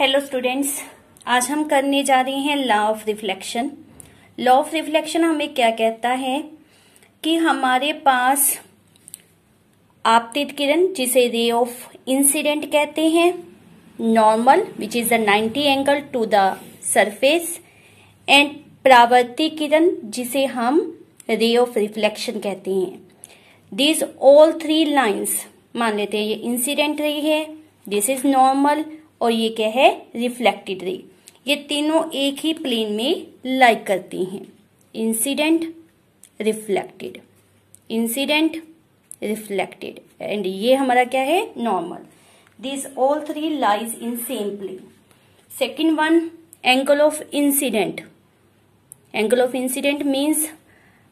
Hello students, आज हम करने जा रहे हैं law of reflection. Law of reflection हमें क्या कहता है कि हमारे पास आपतित किरण, जिसे रे ऑफ इंसिडेंट कहते हैं, normal which is the 90 angle to the surface, and परावर्तित किरण जिसे हम रे ऑफ रिफ्लेक्शन कहते हैं। दीज ऑल थ्री लाइन्स, मान लेते हैं ये इंसिडेंट रे है, दिस इज नॉर्मल, और ये क्या है, रिफ्लेक्टेड रे। ये तीनों एक ही प्लेन में लाइक करती हैं, incident reflected, incident reflected, and ये हमारा क्या है, normal. This all three lies in same plane. Second one, angle of incident. Angle of incident means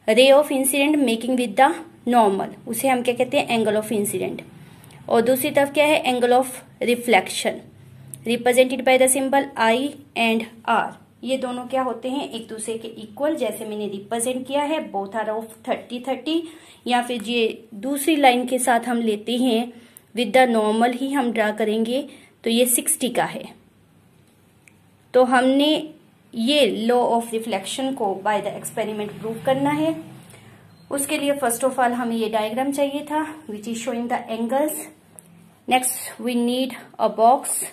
ray of incident making with the normal, उसे हम क्या कहते हैं, एंगल ऑफ इंसिडेंट। और दूसरी तरफ क्या है, angle of reflection, represented by the symbol i and r. ये दोनों क्या होते हैं, एक दूसरे के इक्वल, जैसे मैंने रिप्रेजेंट किया है, बोथ आर ऑफ 30-30। या फिर ये दूसरी लाइन के साथ हम लेते हैं, विद द नॉर्मल ही हम ड्रा करेंगे, तो ये 60 का है। तो हमने ये लॉ ऑफ रिफ्लेक्शन को बाय द एक्सपेरिमेंट प्रूव करना है। उसके लिए फर्स्ट ऑफ ऑल हमें ये डायग्राम चाहिए था, which is showing the angles. Next we need a box,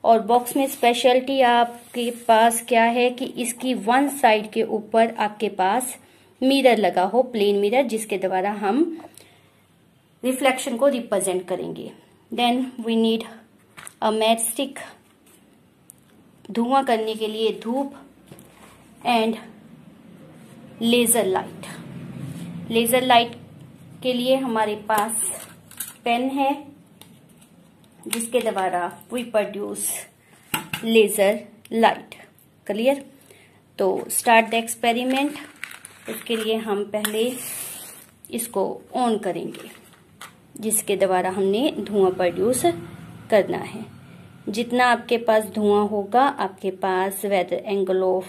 और बॉक्स में स्पेशलिटी आपके पास क्या है कि इसकी वन साइड के ऊपर आपके पास मिरर लगा हो, प्लेन मिरर, जिसके द्वारा हम रिफ्लेक्शन को रिप्रेजेंट करेंगे। Then we need a matchstick, धुआं करने के लिए धूप, and laser light. Laser light के लिए हमारे पास पेन है, जिसके द्वारा we produce laser light. Clear? तो स्टार्ट द एक्सपेरिमेंट। उसके लिए हम पहले इसको ऑन करेंगे, जिसके द्वारा हमने धुआं प्रोड्यूस करना है। जितना आपके पास धुआं होगा, आपके पास वेदर एंगल ऑफ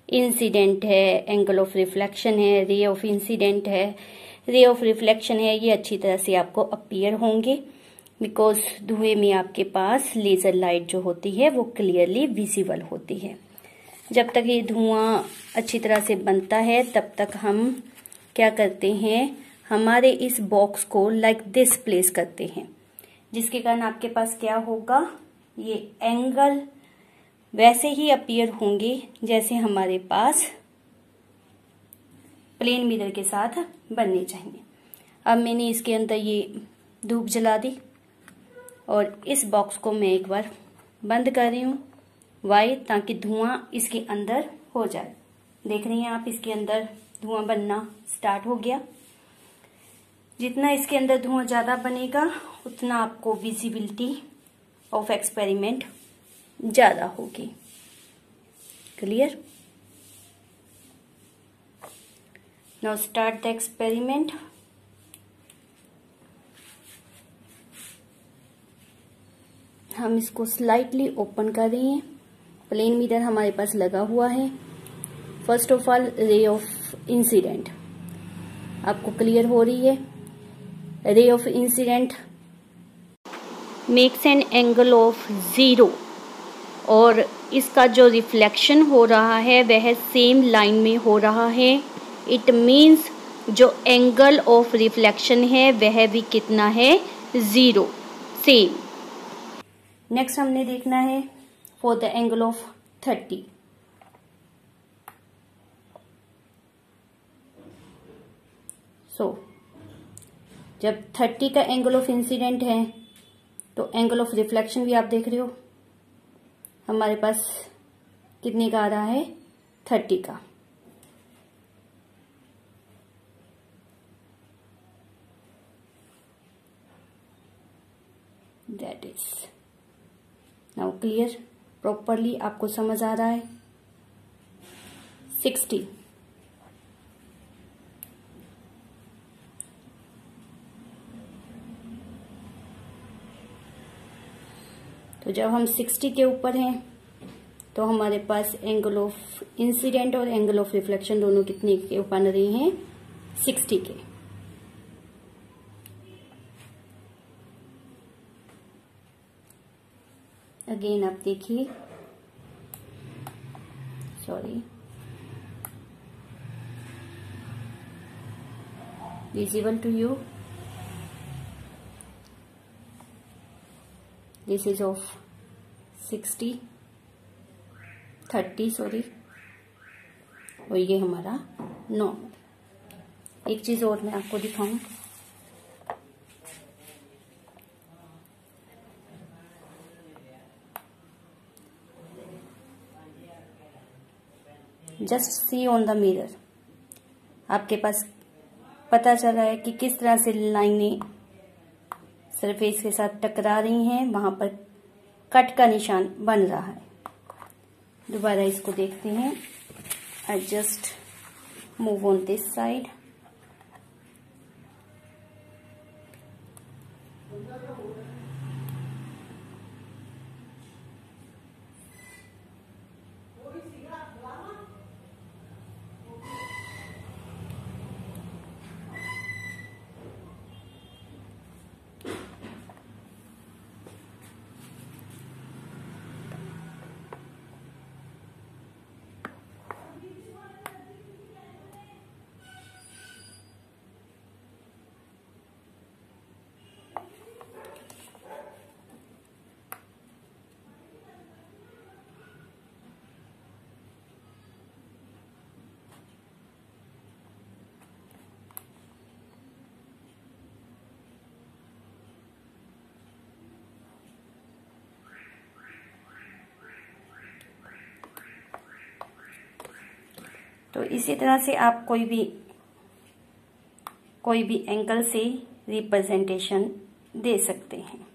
इंसिडेंट है, एंगल ऑफ रिफ्लेक्शन है, रे ऑफ इंसिडेंट है, रे ऑफ रिफ्लेक्शन है, ये अच्छी तरह से आपको अपीयर होंगे, बिकॉज धुएं में आपके पास लेजर लाइट जो होती है वो क्लियरली विजिबल होती है। जब तक ये धुआं अच्छी तरह से बनता है, तब तक हम क्या करते हैं, हमारे इस बॉक्स को लाइक दिस प्लेस करते हैं, जिसके कारण आपके पास क्या होगा, ये एंगल वैसे ही अपीयर होंगे जैसे हमारे पास प्लेन मिरर के साथ बनने चाहिए। अब मैंने इसके अंदर ये धूप जला दी, और इस बॉक्स को मैं एक बार बंद कर रही हूँ। वाई? ताकि धुआं इसके अंदर हो जाए। देख रही हैं आप, इसके अंदर धुआं बनना स्टार्ट हो गया। जितना इसके अंदर धुआं ज्यादा बनेगा, उतना आपको विजिबिलिटी ऑफ एक्सपेरिमेंट ज्यादा होगी। Clear? Now start the experiment. हम इसको स्लाइटली ओपन कर रहे हैं। प्लेन मिरर हमारे पास लगा हुआ है। फर्स्ट ऑफ ऑल रे ऑफ इंसिडेंट आपको क्लियर हो रही है। रे of incident makes an angle of 0, और इसका जो रिफ्लेक्शन हो रहा है वह सेम लाइन में हो रहा है। इट मीन्स जो एंगल ऑफ रिफ्लेक्शन है वह भी कितना है, 0, सेम। नेक्स्ट हमने देखना है फॉर द एंगल ऑफ 30। सो जब 30 का एंगल ऑफ इंसिडेंट है, तो एंगल ऑफ रिफ्लेक्शन भी आप देख रहे हो, हमारे पास कितने का आ रहा है, 30 का। That is now clear, properly आपको समझ आ रहा है। 60, तो जब हम 60 के ऊपर हैं, तो हमारे पास एंगल ऑफ इंसिडेंट और एंगल ऑफ रिफ्लेक्शन दोनों कितने के बन रहे हैं, 60 के। अगेन आप देखिए, sorry, visible to you, this is of 30 sorry, और ये हमारा नॉर्मल। एक चीज और मैं आपको दिखाऊं, just see on the mirror, आपके पास पता चल रहा है कि किस तरह से लाइनें सरफेस के साथ टकरा रही हैं, वहां पर कट का निशान बन रहा है। दोबारा इसको देखते हैं। I just move on this side, तो इसी तरह से आप कोई भी एंगल से रिप्रेजेंटेशन दे सकते हैं।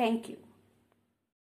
Thank you.